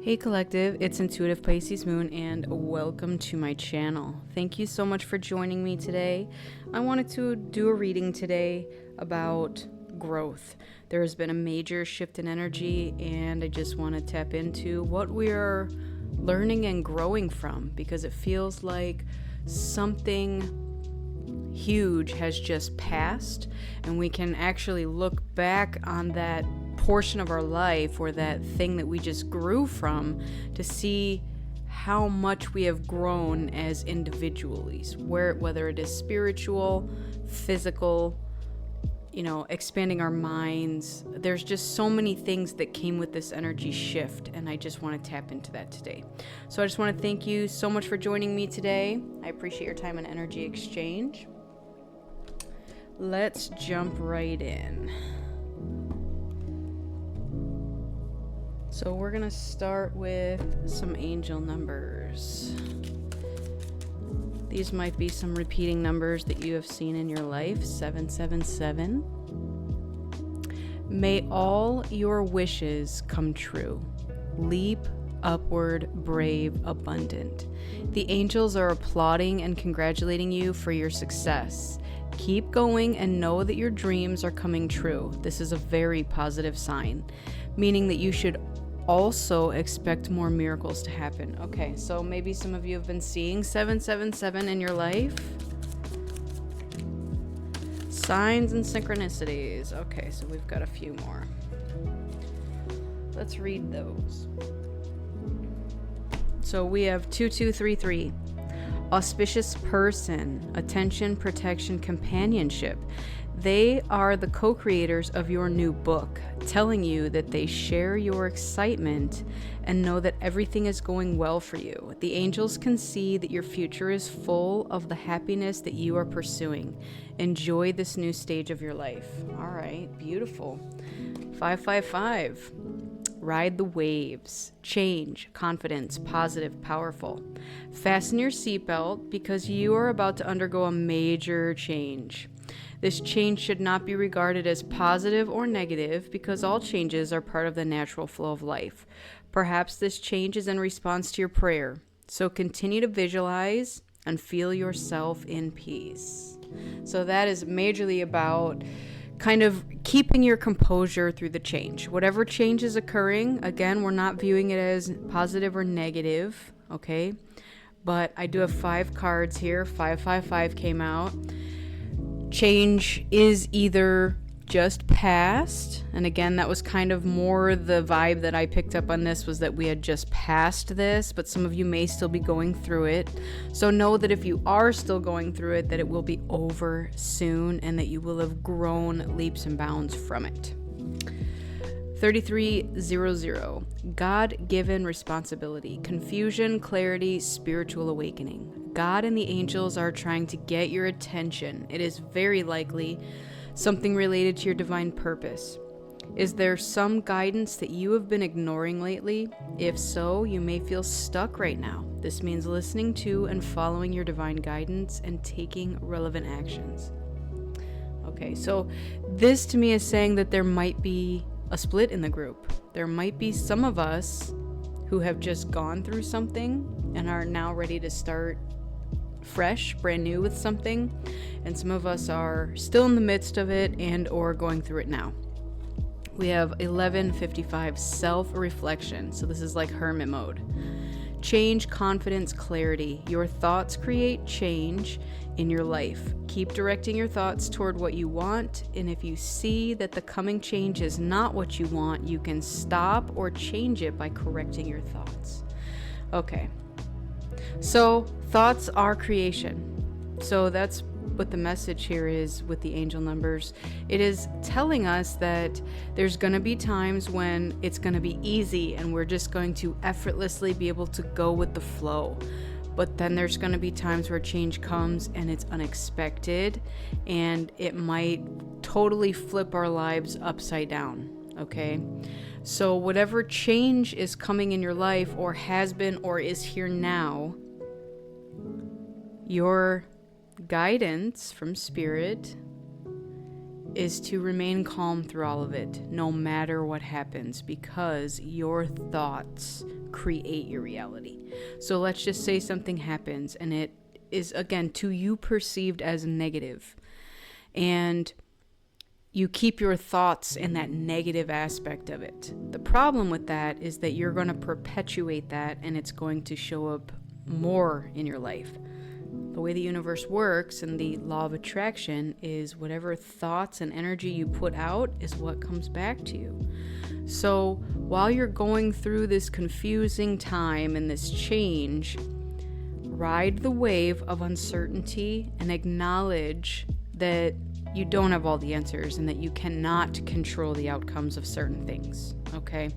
Hey Collective, it's Intuitive Pisces Moon and welcome to my channel. Thank you so much for joining me today. I wanted to do a reading today about growth. There has been a major shift in energy and I just want to tap into what we are learning and growing from, because it feels like something huge has just passed and we can actually look back on that portion of our life or that thing that we just grew from to see how much we have grown as individuals, whether it is spiritual, physical, expanding our minds. There's just so many things that came with this energy shift, and I just want to tap into that today. So I just want to thank you so much for joining me today. I appreciate your time and energy exchange. Let's jump right in. So we're going to start with some angel numbers. These might be some repeating numbers that you have seen in your life. 777. May all your wishes come true. Leap, upward, brave, abundant. The angels are applauding and congratulating you for your success. Keep going and know that your dreams are coming true. This is a very positive sign, meaning that you should also expect more miracles to happen. Okay, so maybe some of you have been seeing 777 in your life. Signs and synchronicities. Okay, so we've got a few more. Let's read those. So we have 2233. Auspicious person, attention, protection, companionship. They are the co-creators of your new book, telling you that they share your excitement and know that everything is going well for you. The angels can see that your future is full of the happiness that you are pursuing. Enjoy this new stage of your life. All right, beautiful. 555. Ride the waves. Change, confidence, positive, powerful. Fasten your seatbelt because you are about to undergo a major change. This change should not be regarded as positive or negative because all changes are part of the natural flow of life. Perhaps this change is in response to your prayer. So continue to visualize and feel yourself in peace. So that is majorly about kind of keeping your composure through the change. Whatever change is occurring, again, we're not viewing it as positive or negative, okay? But I do have 5 cards here. 555 came out. Change is either just past, and again, that was kind of more the vibe that I picked up on this, was that we had just passed this, but some of you may still be going through it. So know that if you are still going through it, that it will be over soon and that you will have grown leaps and bounds from it. 3300. God-given responsibility, confusion, clarity, spiritual awakening. God and the angels are trying to get your attention. It is very likely something related to your divine purpose. Is there some guidance that you have been ignoring lately? If so, you may feel stuck right now. This means listening to and following your divine guidance and taking relevant actions. Okay, so this to me is saying that there might be a split in the group. There might be some of us who have just gone through something and are now ready to start fresh, brand new with something, and some of us are still in the midst of it and or going through it now. We have 1155, self-reflection. So this is like hermit mode. Change, confidence, clarity. Your thoughts create change in your life. Keep directing your thoughts toward what you want, and if you see that the coming change is not what you want, you can stop or change it by correcting your thoughts. Okay. So thoughts are creation. So that's what the message here is with the angel numbers. It is telling us that there's going to be times when it's going to be easy and we're just going to effortlessly be able to go with the flow. But then there's going to be times where change comes and it's unexpected and it might totally flip our lives upside down. Okay? So whatever change is coming in your life or has been or is here now, your guidance from spirit is to remain calm through all of it, no matter what happens, because your thoughts create your reality. So let's just say something happens and it is, again, to you perceived as negative, and you keep your thoughts in that negative aspect of it. The problem with that is that you're going to perpetuate that, and it's going to show up more in your life. The way the universe works and the law of attraction is whatever thoughts and energy you put out is what comes back to you. So while you're going through this confusing time and this change, ride the wave of uncertainty and acknowledge that you don't have all the answers and that you cannot control the outcomes of certain things, okay?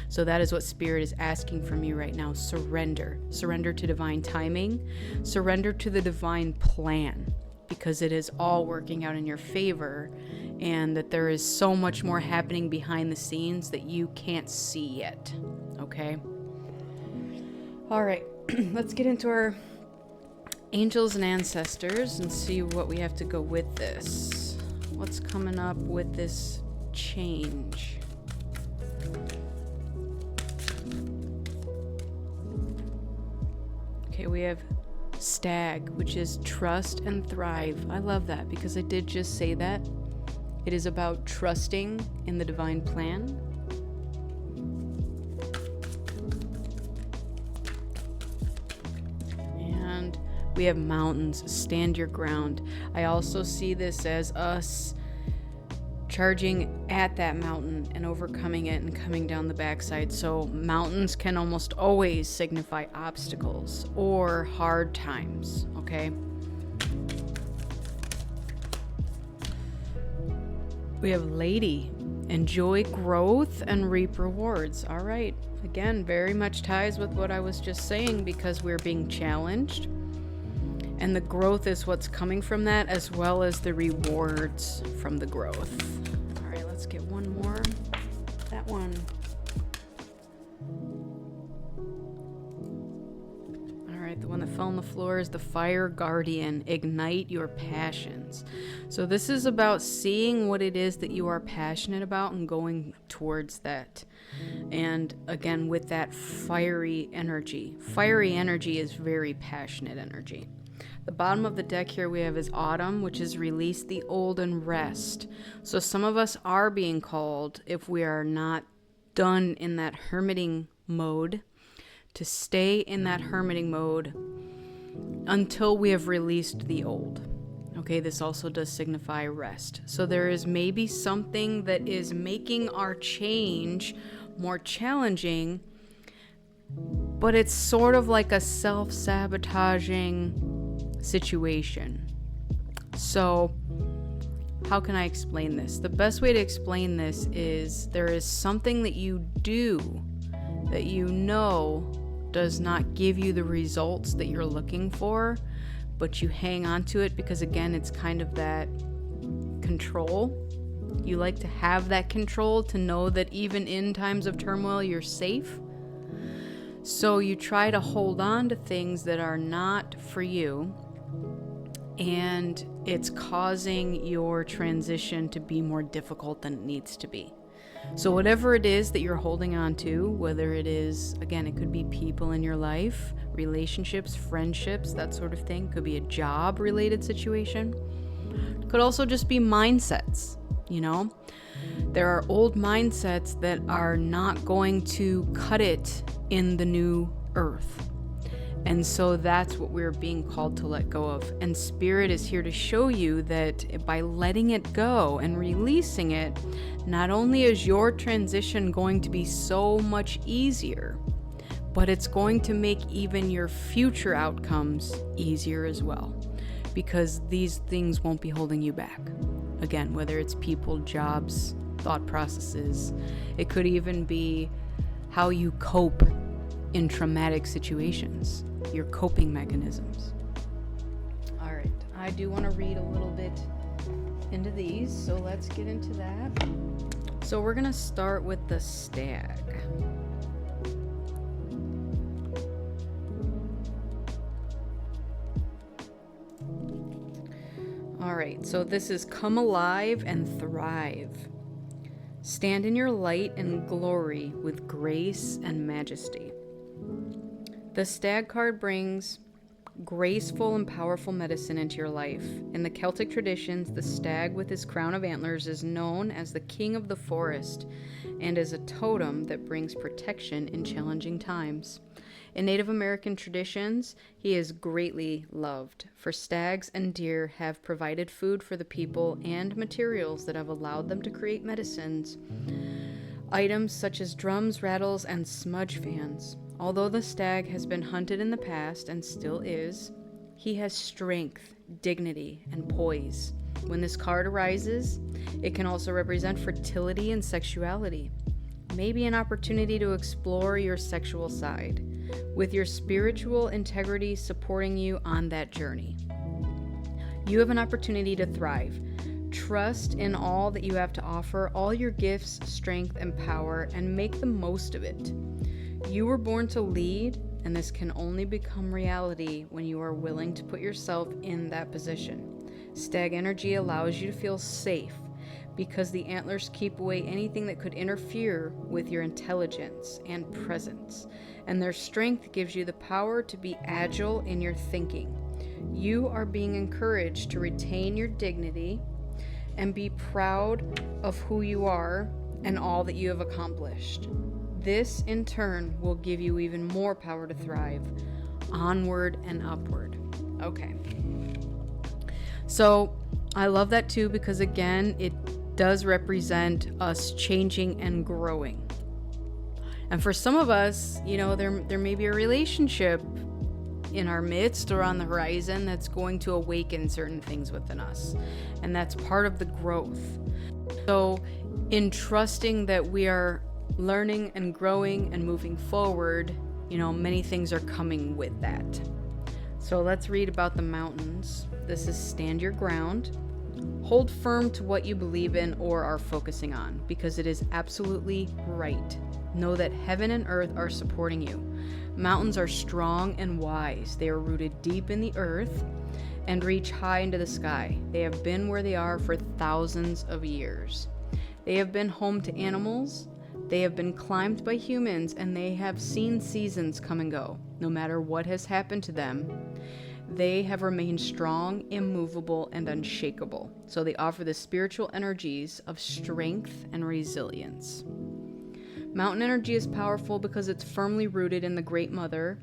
So that is what Spirit is asking from you right now. Surrender. Surrender to divine timing. Surrender to the divine plan, because it is all working out in your favor, and that there is so much more happening behind the scenes that you can't see yet, okay? All right, let's get into our angels and ancestors and see what we have to go with this. What's coming up with this change? Okay, we have Stag, which is trust and thrive. I love that because I did just say that. It is about trusting in the divine plan. And we have Mountains, stand your ground. I also see this as us charging at that mountain and overcoming it and coming down the backside. So mountains can almost always signify obstacles or hard times, okay? We have Lady, enjoy growth and reap rewards. All right, again, very much ties with what I was just saying, because we're being challenged. And the growth is what's coming from that, as well as the rewards from the growth. All right, let's get one more. That one. All right, the one that fell on the floor is the Fire Guardian. Ignite your passions. So this is about seeing what it is that you are passionate about and going towards that. And again, with that fiery energy. Fiery energy is very passionate energy. The bottom of the deck here we have is Autumn, which is release the old and rest. So some of us are being called, if we are not done in that hermiting mode, to stay in that hermiting mode until we have released the old. Okay, this also does signify rest. So there is maybe something that is making our change more challenging, but it's sort of like a self-sabotaging situation. So how can I explain this? The best way to explain this is there is something that you do that you know does not give you the results that you're looking for, but you hang on to it because, again, it's kind of that control. You like to have that control to know that even in times of turmoil, you're safe. So you try to hold on to things that are not for you, and it's causing your transition to be more difficult than it needs to be. So whatever it is that you're holding on to, whether it is, again, it could be people in your life, relationships, friendships, that sort of thing. Could be a job related situation. Could also just be mindsets, you know? There are old mindsets that are not going to cut it in the new earth. And so that's what we're being called to let go of. And Spirit is here to show you that by letting it go and releasing it, not only is your transition going to be so much easier, but it's going to make even your future outcomes easier as well, because these things won't be holding you back. Again, whether it's people, jobs, thought processes, it could even be how you cope in traumatic situations, your coping mechanisms. All right, I do want to read a little bit into these, so let's get into that. So we're going to start with the Stag. All right, so this is come alive and thrive. Stand in your light and glory with grace and majesty. The stag card brings graceful and powerful medicine into your life. In the Celtic traditions, the stag with his crown of antlers is known as the king of the forest and is a totem that brings protection in challenging times. In Native American traditions, he is greatly loved, for stags and deer have provided food for the people and materials that have allowed them to create medicines. Items such as drums, rattles, and smudge fans. Although the stag has been hunted in the past and still is, he has strength, dignity, and poise. When this card arises, it can also represent fertility and sexuality. Maybe an opportunity to explore your sexual side, with your spiritual integrity supporting you on that journey. You have an opportunity to thrive. Trust in all that you have to offer, all your gifts, strength, and power, and make the most of it. You were born to lead, and this can only become reality when you are willing to put yourself in that position. Stag energy allows you to feel safe because the antlers keep away anything that could interfere with your intelligence and presence, and their strength gives you the power to be agile in your thinking. You are being encouraged to retain your dignity and be proud of who you are and all that you have accomplished. This, in turn, will give you even more power to thrive. Onward and upward. Okay. So, I love that too because, again, it does represent us changing and growing. And for some of us, there may be a relationship in our midst or on the horizon that's going to awaken certain things within us. And that's part of the growth. So, in trusting that we are learning and growing and moving forward, many things are coming with that. So let's read about the mountains. This is stand your ground. Hold firm to what you believe in or are focusing on, because it is absolutely right. Know that heaven and earth are supporting you. Mountains are strong and wise. They are rooted deep in the earth and reach high into the sky. They have been where they are for thousands of years. They have been home to animals. They have been climbed by humans, and they have seen seasons come and go. No matter what has happened to them, they have remained strong, immovable, and unshakable. So they offer the spiritual energies of strength and resilience. Mountain energy is powerful because it's firmly rooted in the Great Mother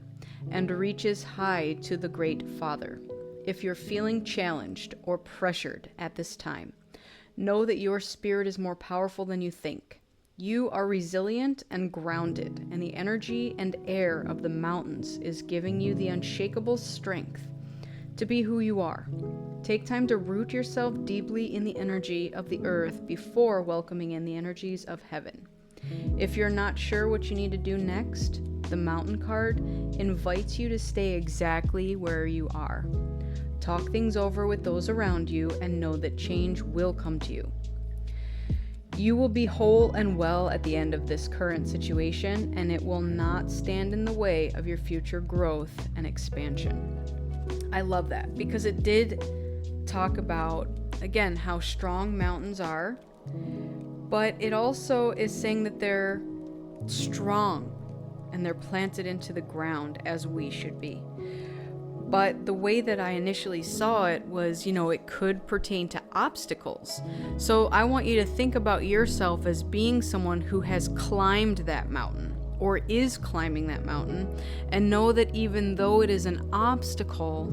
and reaches high to the Great Father. If you're feeling challenged or pressured at this time, know that your spirit is more powerful than you think. You are resilient and grounded, and the energy and air of the mountains is giving you the unshakable strength to be who you are. Take time to root yourself deeply in the energy of the earth before welcoming in the energies of heaven. If you're not sure what you need to do next, the mountain card invites you to stay exactly where you are. Talk things over with those around you and know that change will come to you. You will be whole and well at the end of this current situation, and it will not stand in the way of your future growth and expansion. I love that because it did talk about, again, how strong mountains are, but it also is saying that they're strong and they're planted into the ground as we should be. But the way that I initially saw it was, it could pertain to obstacles. So I want you to think about yourself as being someone who has climbed that mountain or is climbing that mountain, and know that even though it is an obstacle,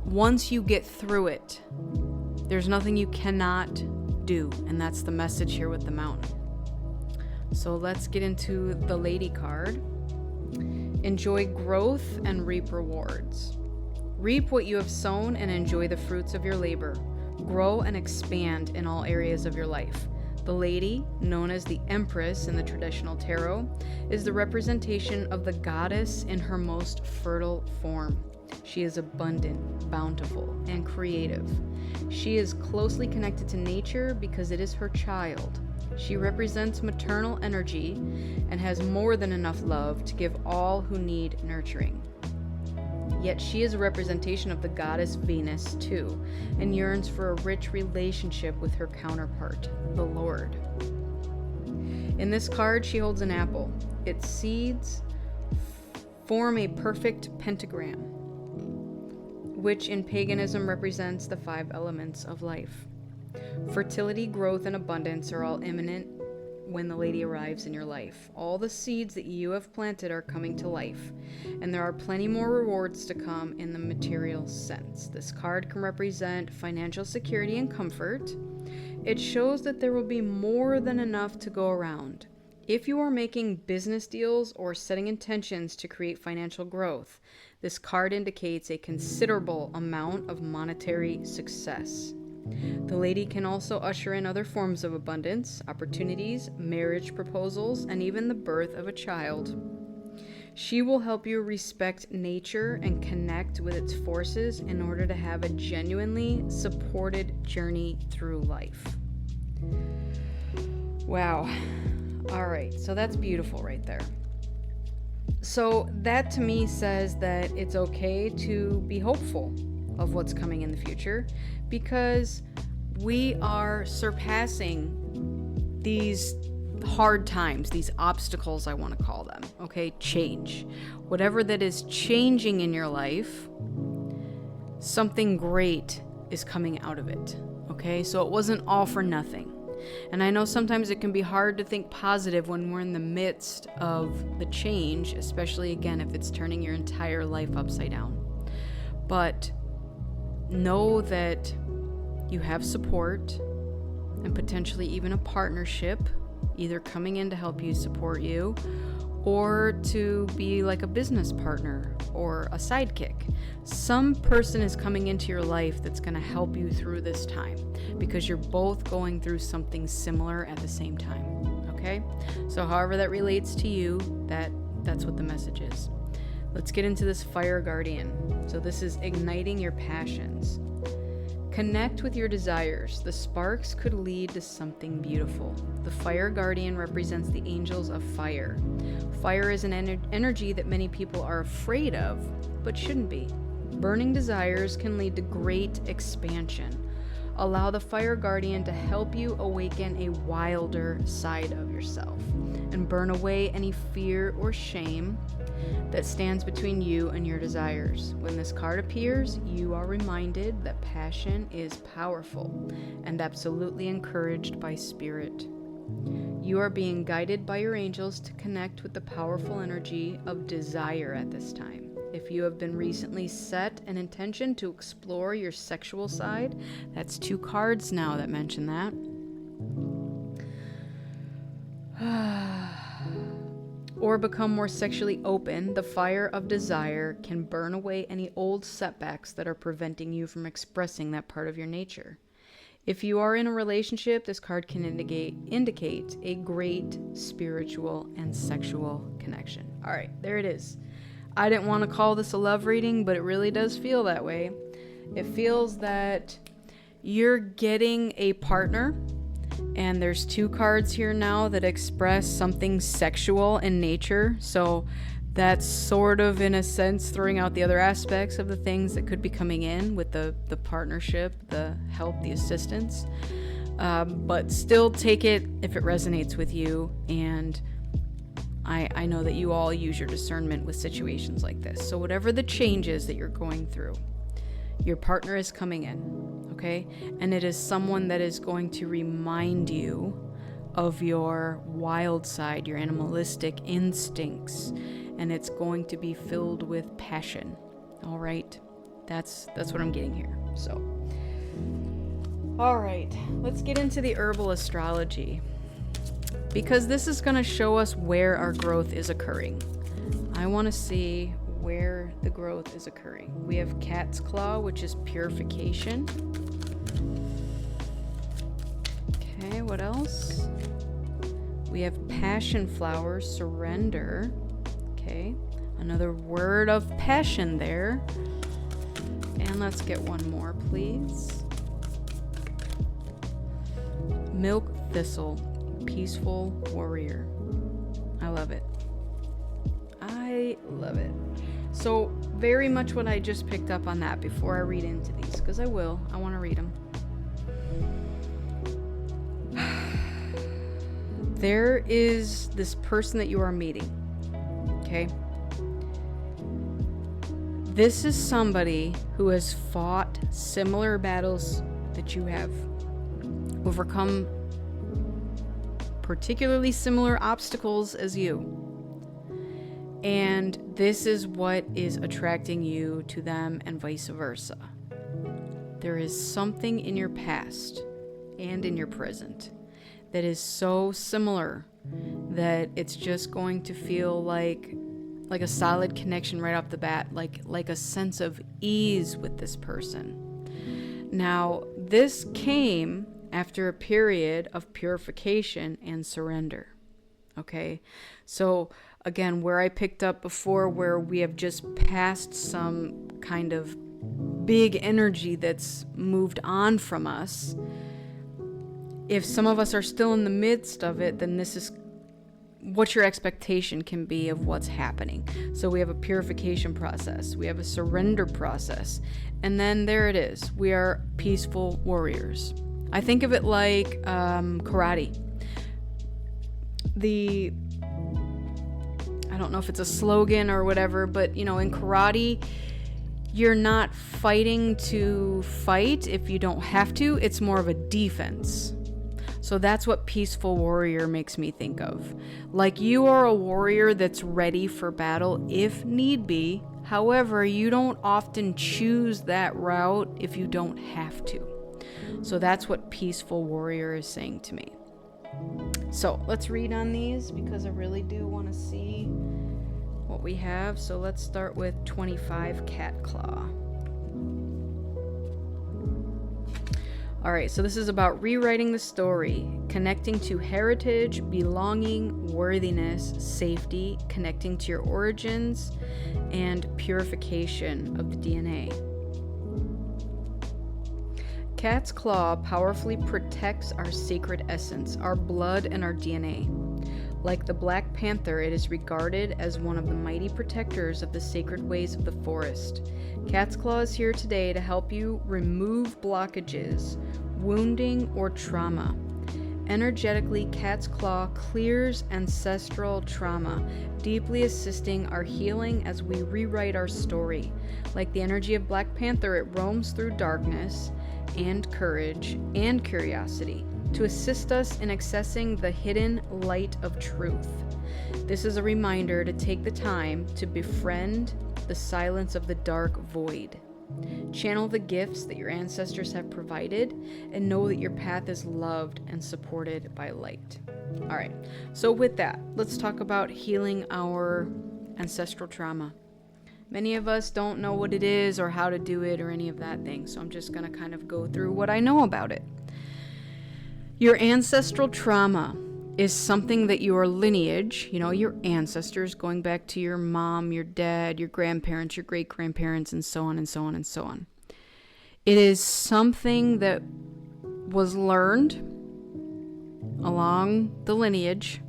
once you get through it, there's nothing you cannot do. And that's the message here with the mountain. So let's get into the lady card. Enjoy growth and reap rewards. Reap what you have sown and enjoy the fruits of your labor. Grow and expand in all areas of your life. The lady, known as the Empress in the traditional tarot, is the representation of the goddess in her most fertile form. She is abundant, bountiful, and creative. She is closely connected to nature because it is her child. She represents maternal energy and has more than enough love to give all who need nurturing. Yet she is a representation of the goddess Venus too, and yearns for a rich relationship with her counterpart, the Lord. In this card, she holds an apple. Its seeds form a perfect pentagram, which in paganism represents the 5 elements of life. Fertility, growth, and abundance are all imminent when the lady arrives in your life. All the seeds that you have planted are coming to life, and there are plenty more rewards to come in the material sense. This card can represent financial security and comfort. It shows that there will be more than enough to go around. If you are making business deals or setting intentions to create financial growth, this card indicates a considerable amount of monetary success. The lady can also usher in other forms of abundance, opportunities, marriage proposals, and even the birth of a child. She will help you respect nature and connect with its forces in order to have a genuinely supported journey through life. Wow. All right, so that's beautiful right there. So that to me says that it's okay to be hopeful of what's coming in the future, because we are surpassing these hard times, these obstacles, I want to call them, okay? Change. Whatever that is changing in your life, something great is coming out of it, okay? So it wasn't all for nothing. And I know sometimes it can be hard to think positive when we're in the midst of the change, especially again if it's turning your entire life upside down. But know that you have support and potentially even a partnership, either coming in to help you support you or to be like a business partner or a sidekick. Some person is coming into your life that's going to help you through this time because you're both going through something similar at the same time, okay? So however that relates to you, that's what the message is. Let's get into this fire guardian. So this is igniting your passions. Connect with your desires. The sparks could lead to something beautiful. The fire guardian represents the angels of fire. Fire is an energy that many people are afraid of, but shouldn't be. Burning desires can lead to great expansion. Allow the fire guardian to help you awaken a wilder side of yourself and burn away any fear or shame that stands between you and your desires. When this card appears, you are reminded that passion is powerful and absolutely encouraged by spirit. You are being guided by your angels to connect with the powerful energy of desire at this time. If you have been recently set an intention to explore your sexual side, that's 2 cards now that mention that. Or become more sexually open, the fire of desire can burn away any old setbacks that are preventing you from expressing that part of your nature. If you are in a relationship, this card can indicate a great spiritual and sexual connection. All right, there it is. I didn't want to call this a love reading, but it really does feel that way. It feels that you're getting a partner, and there's 2 cards here now that express something sexual in nature. So that's sort of, in a sense, throwing out the other aspects of the things that could be coming in with the partnership, the help, the assistance. But still take it if it resonates with you. And I know that you all use your discernment with situations like this. So whatever the changes that you're going through, your partner is coming in, okay? And it is someone that is going to remind you of your wild side, your animalistic instincts, and it's going to be filled with passion. All right? That's what I'm getting here. So, all right, let's get into the herbal astrology, because this is going to show us where our growth is occurring. I want to see where the growth is occurring. We have cat's claw, which is purification. Okay, what else? We have passion flower, surrender. Okay, another word of passion there. And let's get one more, please. Milk thistle, peaceful warrior. I love it. I love it. So very much what I just picked up on that before I read into these, because I want to read them. There is this person that you are meeting, okay? This is somebody who has fought similar battles that you have, overcome particularly similar obstacles as you. And this is what is attracting you to them and vice versa. There is something in your past and in your present that is so similar that it's just going to feel like a solid connection right off the bat, like a sense of ease with this person. Now, this came after a period of purification and surrender. Okay? So, again, where I picked up before, where we have just passed some kind of big energy that's moved on from us, if some of us are still in the midst of it, then this is what your expectation can be of what's happening. So we have a purification process, we have a surrender process, and then there it is. We are peaceful warriors. I think of it like karate. I don't know if it's a slogan or whatever, but in karate, you're not fighting to fight if you don't have to. It's more of a defense. So that's what peaceful warrior makes me think of. Like, you are a warrior that's ready for battle if need be. However, you don't often choose that route if you don't have to. So that's what peaceful warrior is saying to me. So let's read on these, because I really do want to see what we have. So let's start with 25 cat claw. All right, so this is about rewriting the story, connecting to heritage, belonging, worthiness, safety, connecting to your origins, and purification of the DNA. Cat's claw powerfully protects our sacred essence, our blood, and our DNA. Like the Black Panther, it is regarded as one of the mighty protectors of the sacred ways of the forest. Cat's Claw is here today to help you remove blockages, wounding, or trauma. Energetically, Cat's Claw clears ancestral trauma, deeply assisting our healing as we rewrite our story. Like the energy of Black Panther, it roams through darkness and courage and curiosity to assist us in accessing the hidden light of truth. This is a reminder to take the time to befriend the silence of the dark void. Channel the gifts that your ancestors have provided and know that your path is loved and supported by light. All right, so with that, let's talk about healing our ancestral trauma. Many of us don't know what it is or how to do it or any of that thing, so I'm just going to kind of go through what I know about it. Your ancestral trauma is something that your lineage, your ancestors, going back to your mom, your dad, your grandparents, your great-grandparents, and so on and so on and so on. It is something that was learned along the lineage,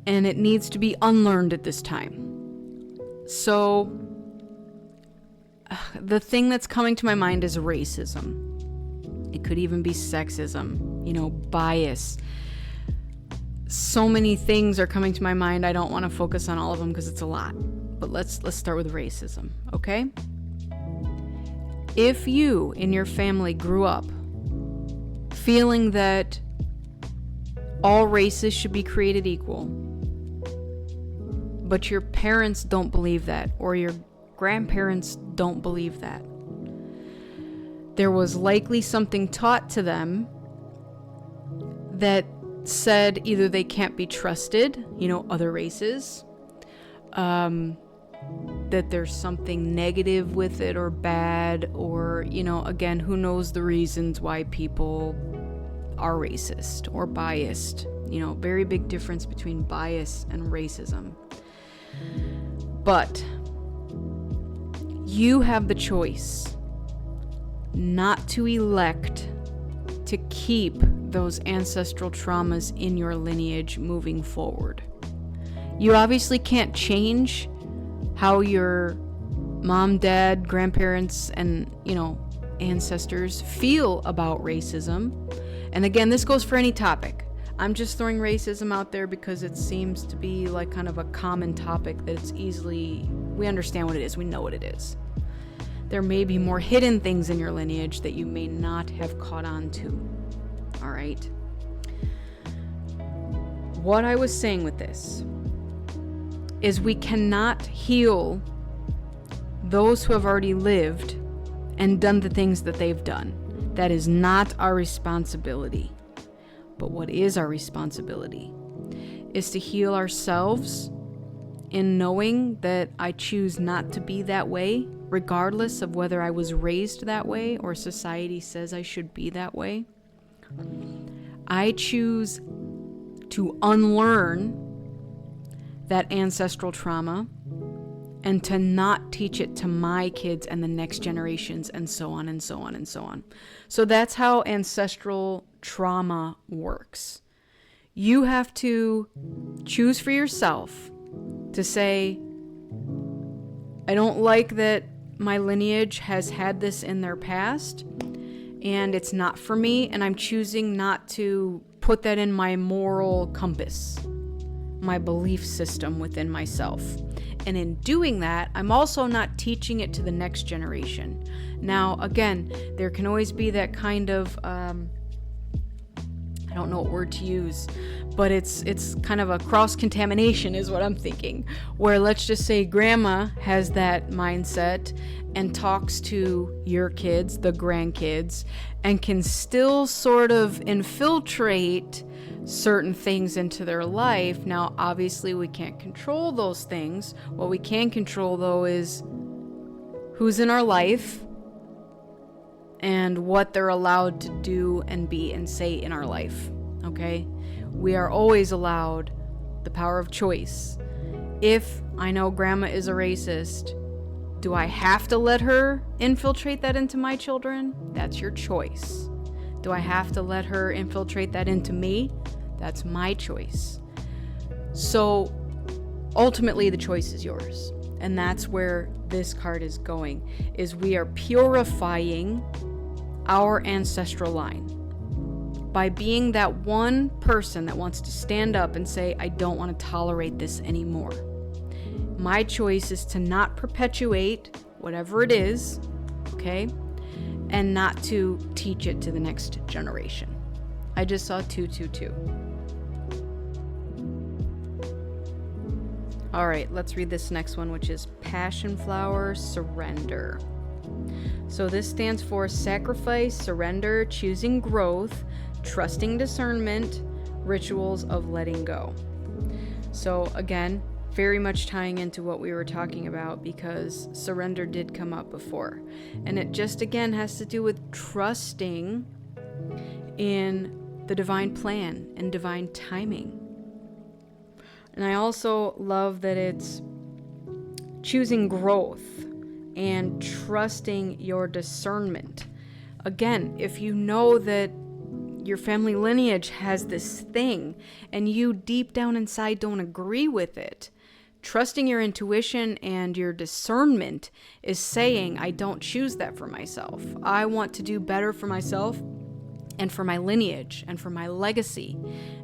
and it needs to be unlearned at this time. So, the thing that's coming to my mind is racism. It could even be sexism, bias. So many things are coming to my mind. I don't want to focus on all of them because it's a lot. But let's start with racism, okay? If you in your family grew up feeling that all races should be created equal, but your parents don't believe that, or your grandparents don't believe that, there was likely something taught to them that said either they can't be trusted, other races, that there's something negative with it or bad, or, again, who knows the reasons why people are racist or biased. Very big difference between bias and racism. But you have the choice not to elect to keep those ancestral traumas in your lineage moving forward. You obviously can't change how your mom, dad, grandparents, and, ancestors feel about racism. And again, this goes for any topic. I'm just throwing racism out there because it seems to be like kind of a common topic that we understand what it is, we know what it is. There may be more hidden things in your lineage that you may not have caught on to. All right. What I was saying with this is we cannot heal those who have already lived and done the things that they've done. That is not our responsibility. But what is our responsibility is to heal ourselves in knowing that I choose not to be that way, regardless of whether I was raised that way or society says I should be that way. I choose to unlearn that ancestral trauma and to not teach it to my kids and the next generations, and so on and so on and so on. So that's how ancestral trauma works. You have to choose for yourself to say, I don't like that my lineage has had this in their past and it's not for me, and I'm choosing not to put that in my moral compass, my belief system within myself. And in doing that, I'm also not teaching it to the next generation. Now, again, there can always be that kind of, I don't know what word to use, but it's kind of a cross-contamination is what I'm thinking, where let's just say grandma has that mindset and talks to your kids, the grandkids, and can still sort of infiltrate certain things into their life. Now, obviously, we can't control those things. What we can control, though, is who's in our life and what they're allowed to do and be and say in our life, okay? We are always allowed the power of choice. If I know grandma is a racist, do I have to let her infiltrate that into my children? That's your choice. Do I have to let her infiltrate that into me? That's my choice. So ultimately the choice is yours. And that's where this card is going, is we are purifying our ancestral line by being that one person that wants to stand up and say, I don't want to tolerate this anymore. My choice is to not perpetuate whatever it is, okay? And not to teach it to the next generation. I just saw 222. All right, let's read this next one, which is Passion Flower Surrender. So this stands for sacrifice, surrender, choosing growth, trusting discernment, rituals of letting go. So again, very much tying into what we were talking about, because surrender did come up before. And it just, again, has to do with trusting in the divine plan and divine timing. And I also love that it's choosing growth and trusting your discernment. Again, if you know that your family lineage has this thing and you deep down inside don't agree with it, trusting your intuition and your discernment is saying, I don't choose that for myself. I want to do better for myself and for my lineage and for my legacy.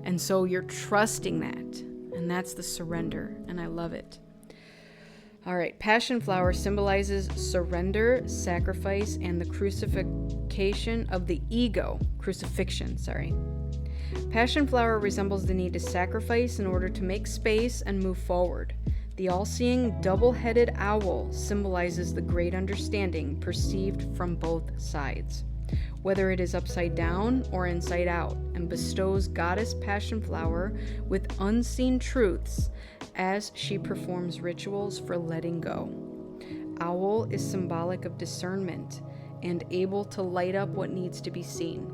And so you're trusting that. And that's the surrender. And I love it. All right. Passion flower symbolizes surrender, sacrifice, and the crucifixion of the ego. Passion flower resembles the need to sacrifice in order to make space and move forward. The all-seeing double-headed owl symbolizes the great understanding perceived from both sides, whether it is upside down or inside out, and bestows Goddess Passion Flower with unseen truths as she performs rituals for letting go. Owl is symbolic of discernment and able to light up what needs to be seen.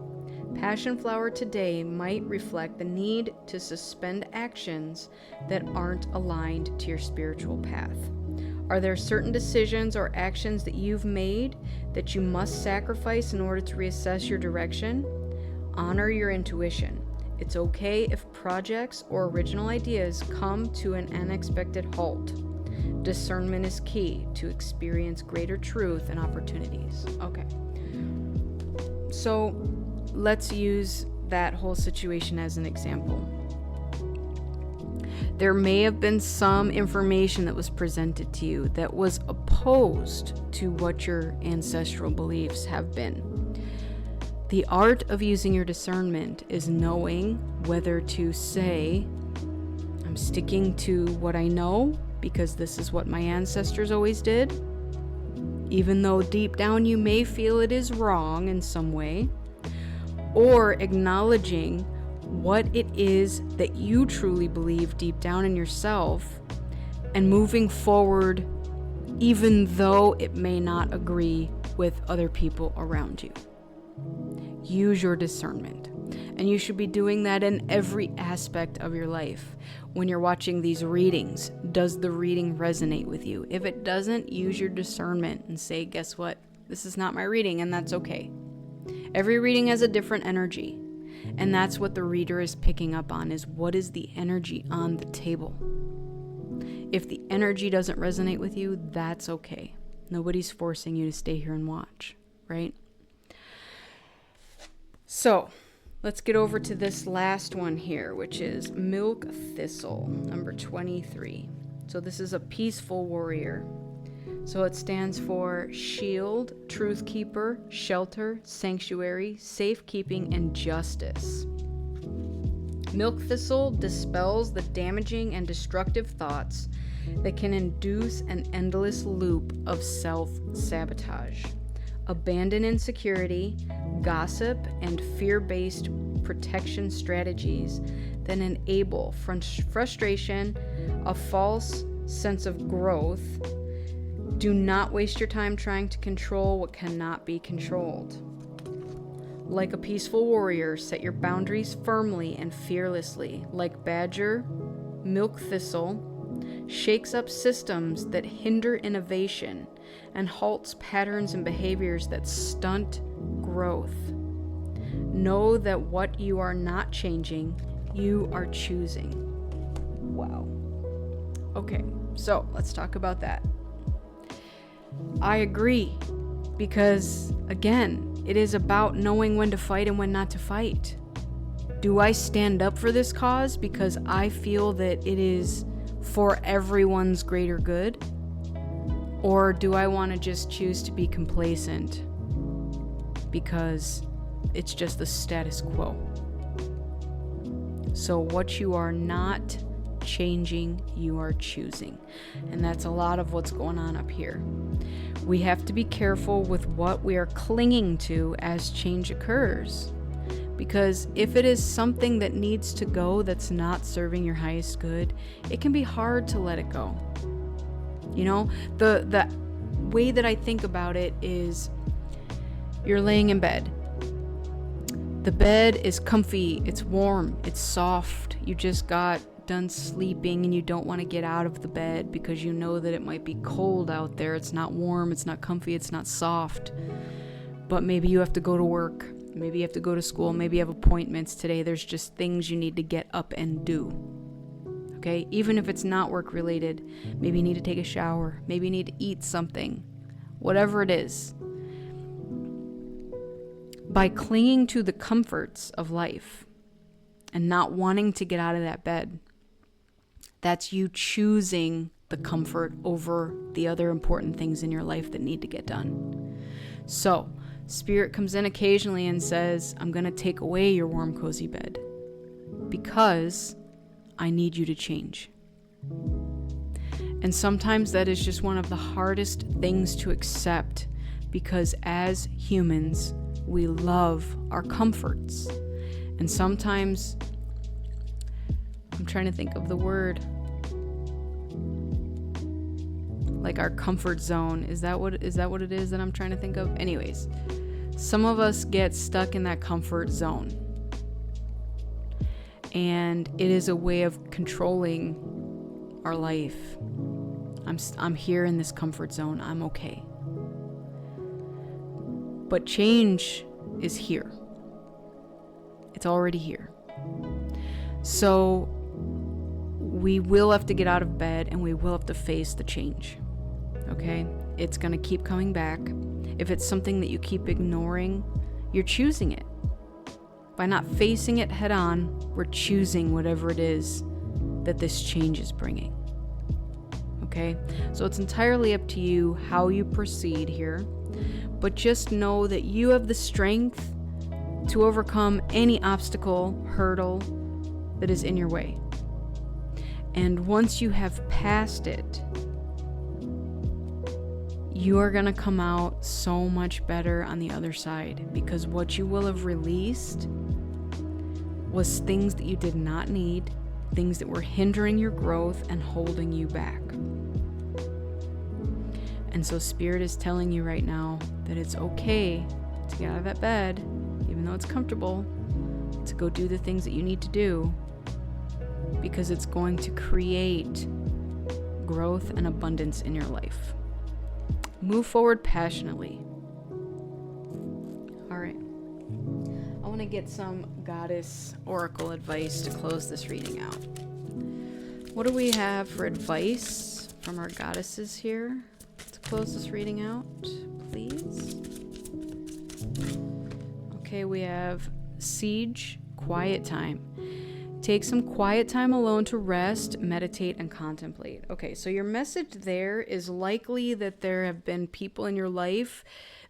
Passion flower today might reflect the need to suspend actions that aren't aligned to your spiritual path. Are there certain decisions or actions that you've made that you must sacrifice in order to reassess your direction? Honor your intuition. It's okay if projects or original ideas come to an unexpected halt. Discernment is key to experience greater truth and opportunities. Okay. So let's use that whole situation as an example. There may have been some information that was presented to you that was opposed to what your ancestral beliefs have been. The art of using your discernment is knowing whether to say, I'm sticking to what I know because this is what my ancestors always did, even though deep down you may feel it is wrong in some way, or acknowledging what it is that you truly believe deep down in yourself and moving forward even though it may not agree with other people around you. Use your discernment. And you should be doing that in every aspect of your life. When you're watching these readings, does the reading resonate with you? If it doesn't, use your discernment and say, guess what? This is not my reading, and that's okay. Every reading has a different energy. And that's what the reader is picking up on, is what is the energy on the table. If the energy doesn't resonate with you, that's okay. Nobody's forcing you to stay here and watch, right? So, let's get over to this last one here, which is milk thistle, number 23. So this is a peaceful warrior. So it stands for shield, truth keeper, shelter, sanctuary, safekeeping, and justice. Milk thistle dispels the damaging and destructive thoughts that can induce an endless loop of self-sabotage. Abandon insecurity, gossip, and fear-based protection strategies that enable frustration, a false sense of growth. Do not waste your time trying to control what cannot be controlled. Like a peaceful warrior, set your boundaries firmly and fearlessly. Like badger, milk thistle shakes up systems that hinder innovation and halts patterns and behaviors that stunt growth. Know that what you are not changing, you are choosing. Wow. Okay, so let's talk about that. I agree, because again, it is about knowing when to fight and when not to fight. Do I stand up for this cause because I feel that it is for everyone's greater good? Or do I want to just choose to be complacent because it's just the status quo? So what you are not changing, you are choosing. And that's a lot of what's going on up here. We have to be careful with what we are clinging to as change occurs. Because if it is something that needs to go that's not serving your highest good, it can be hard to let it go. You know, the way that I think about it is you're laying in bed. The bed is comfy, it's warm, it's soft. You just got done sleeping and you don't want to get out of the bed because you know that it might be cold out there. It's not warm, it's not comfy, it's not soft. But maybe you have to go to work. Maybe you have to go to school. Maybe you have appointments today. There's just things you need to get up and do. Okay? Even if it's not work related, maybe you need to take a shower. Maybe you need to eat something. Whatever it is. By clinging to the comforts of life and not wanting to get out of that bed, that's you choosing the comfort over the other important things in your life that need to get done. So, Spirit comes in occasionally and says, I'm going to take away your warm, cozy bed because I need you to change. And sometimes that is just one of the hardest things to accept, because as humans, we love our comforts. And sometimes, I'm trying to think of the word, like our comfort zone. Is that what it is that I'm trying to think of? Anyways, some of us get stuck in that comfort zone. And it is a way of controlling our life. I'm here in this comfort zone. I'm okay. But change is here. It's already here. So we will have to get out of bed and we will have to face the change. Okay? It's going to keep coming back. If it's something that you keep ignoring, you're choosing it. By not facing it head on, we're choosing whatever it is that this change is bringing. Okay? So it's entirely up to you how you proceed here. But just know that you have the strength to overcome any obstacle, hurdle that is in your way. And once you have passed it, you are going to come out so much better on the other side, because what you will have released was things that you did not need, things that were hindering your growth and holding you back. And so Spirit is telling you right now that it's okay to get out of that bed, even though it's comfortable, to go do the things that you need to do, because it's going to create growth and abundance in your life. Move forward passionately. All right. I want to get some goddess oracle advice to close this reading out. What do we have for advice from our goddesses here to close this reading out, please? Okay, we have Siege, quiet time. Take some quiet time alone to rest, meditate, and contemplate. Okay, so your message there is likely that there have been people in your life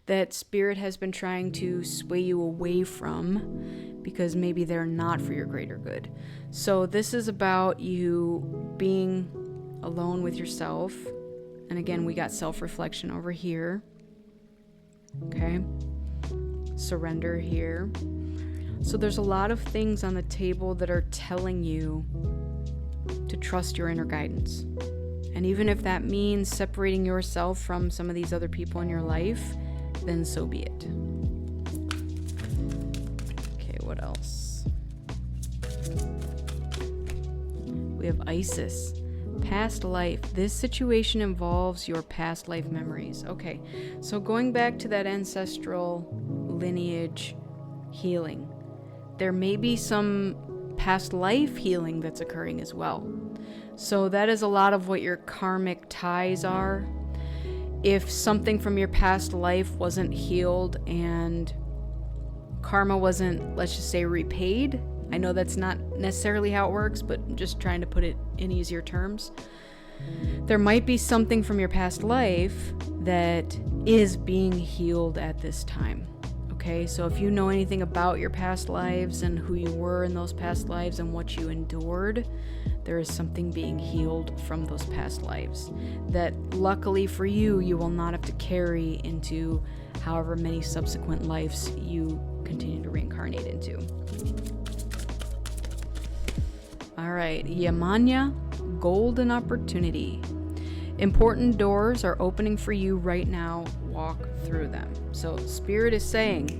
that Spirit has been trying to sway you away from because maybe they're not for your greater good. So this is about you being alone with yourself. And again, we got self-reflection over here. Okay. Surrender here. So there's a lot of things on the table that are telling you to trust your inner guidance. And even if that means separating yourself from some of these other people in your life, then so be it. Okay, what else? We have Isis. Past life. This situation involves your past life memories. Okay, so going back to that ancestral lineage healing, there may be some past life healing that's occurring as well. So that is a lot of what your karmic ties are. If something from your past life wasn't healed and karma wasn't, let's just say, repaid, I know that's not necessarily how it works, but I'm just trying to put it in easier terms. There might be something from your past life that is being healed at this time. Okay, so if you know anything about your past lives and who you were in those past lives and what you endured, there is something being healed from those past lives that luckily for you, you will not have to carry into however many subsequent lives you continue to reincarnate into. All right, Yamanya, golden opportunity. Important doors are opening for you right now. Walk through them. So Spirit is saying,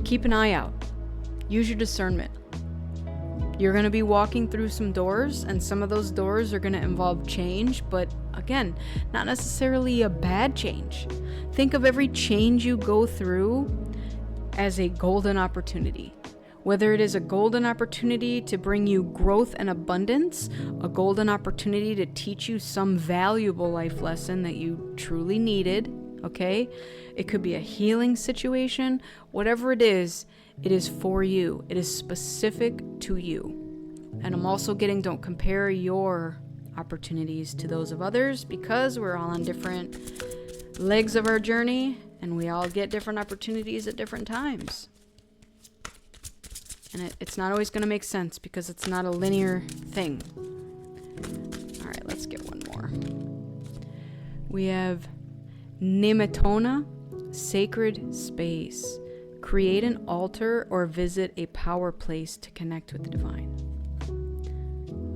keep an eye out. Use your discernment. You're going to be walking through some doors, and some of those doors are going to involve change, but again, not necessarily a bad change. Think of every change you go through as a golden opportunity. Whether it is a golden opportunity to bring you growth and abundance, a golden opportunity to teach you some valuable life lesson that you truly needed, okay? It could be a healing situation. Whatever it is for you. It is specific to you. And I'm also getting, don't compare your opportunities to those of others, because we're all on different legs of our journey and we all get different opportunities at different times. And it's not always going to make sense because it's not a linear thing. All right, let's get one more. We have Nemetona, sacred space. Create an altar or visit a power place to connect with the divine.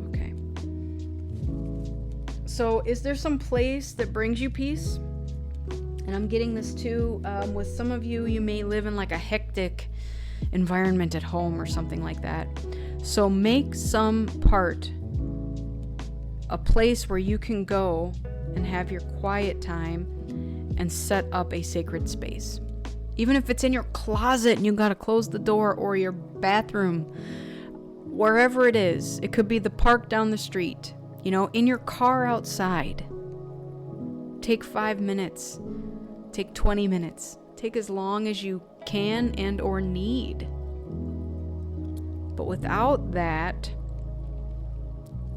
Okay. So is there some place that brings you peace? And I'm getting this too. With some of you, you may live in like a hectic environment at home or something like that. So make some part a place where you can go and have your quiet time and set up a sacred space. Even if it's in your closet and you gotta close the door, or your bathroom, wherever it is. It could be the park down the street, in your car outside. Take 5 minutes, take 20 minutes, take as long as you can and or need. But without that,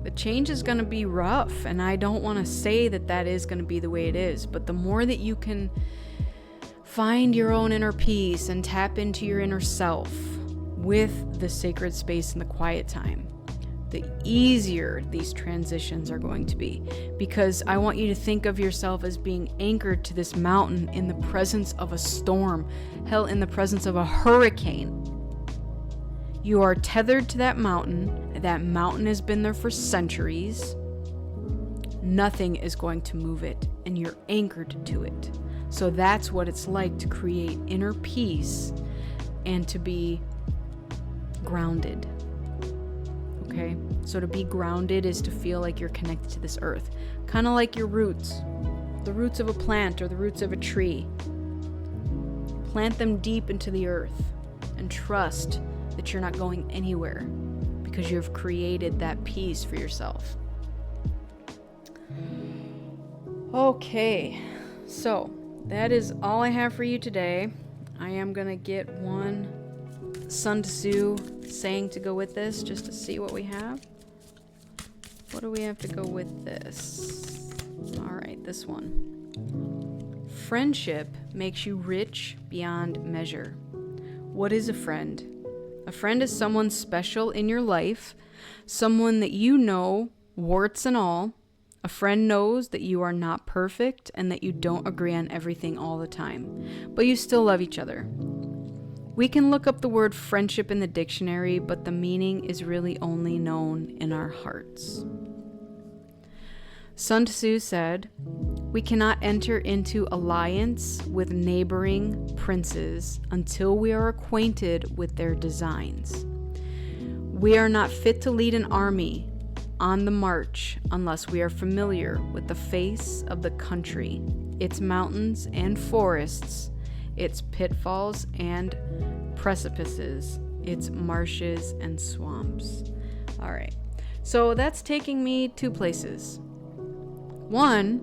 the change is going to be rough, and I don't want to say that is going to be the way it is, but the more that you can find your own inner peace and tap into your inner self with the sacred space and the quiet time, the easier these transitions are going to be. Because I want you to think of yourself as being anchored to this mountain in the presence of a storm, hell, in the presence of a hurricane. You are tethered to that mountain. That mountain has been there for centuries. Nothing is going to move it, and you're anchored to it. So that's what it's like to create inner peace and to be grounded. Okay? So to be grounded is to feel like you're connected to this earth. Kind of like your roots. The roots of a plant or the roots of a tree. Plant them deep into the earth and trust that you're not going anywhere because you've created that peace for yourself. Okay, so that is all I have for you today. I am going to get one Sun Tzu saying to go with this just to see what we have. What do we have to go with this? All right, this one. Friendship makes you rich beyond measure. What is a friend? A friend is someone special in your life, someone that you know, warts and all. A friend knows that you are not perfect and that you don't agree on everything all the time, but you still love each other. We can look up the word friendship in the dictionary, but the meaning is really only known in our hearts. Sun Tzu said, "We cannot enter into alliance with neighboring princes until we are acquainted with their designs. We are not fit to lead an army on the march unless we are familiar with the face of the country, its mountains and forests, its pitfalls and precipices, its marshes and swamps." All right, so that's taking me 2 places. One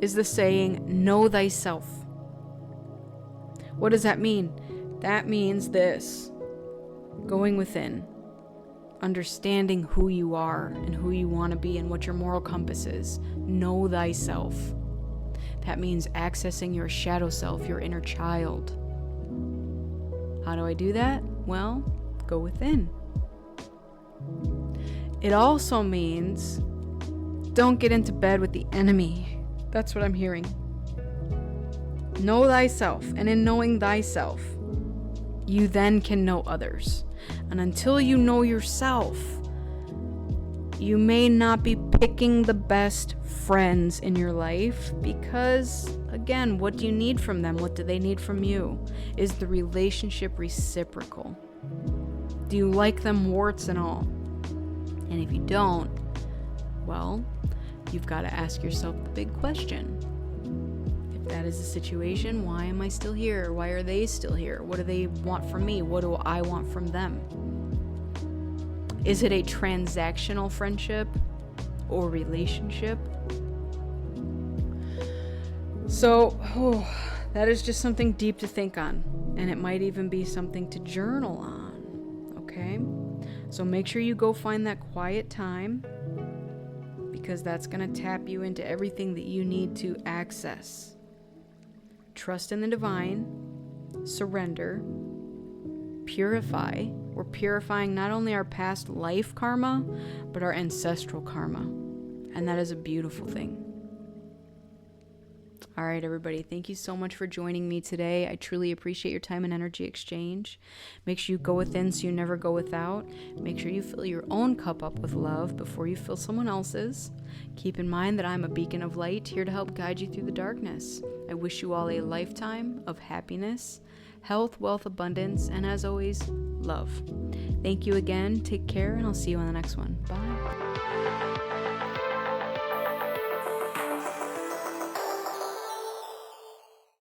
is the saying, know thyself. What does that mean? That means this: going within, understanding who you are and who you want to be and what your moral compass is. Know thyself. That means accessing your shadow self, your inner child. How do I do that? Well, go within. It also means don't get into bed with the enemy. That's what I'm hearing. Know thyself, and in knowing thyself, you then can know others. And until you know yourself, you may not be picking the best friends in your life because, again, what do you need from them? What do they need from you? Is the relationship reciprocal? Do you like them warts and all? And if you don't, well, you've got to ask yourself the big question. If that is the situation, why am I still here? Why are they still here? What do they want from me? What do I want from them? Is it a transactional friendship or relationship? So, that is just something deep to think on. And it might even be something to journal on. Okay? So make sure you go find that quiet time, because that's going to tap you into everything that you need to access. Trust in the divine, surrender, purify. We're purifying not only our past life karma, but our ancestral karma. And that is a beautiful thing. All right, everybody. Thank you so much for joining me today. I truly appreciate your time and energy exchange. Make sure you go within so you never go without. Make sure you fill your own cup up with love before you fill someone else's. Keep in mind that I'm a beacon of light here to help guide you through the darkness. I wish you all a lifetime of happiness, health, wealth, abundance, and as always, love. Thank you again. Take care, and I'll see you on the next one. Bye.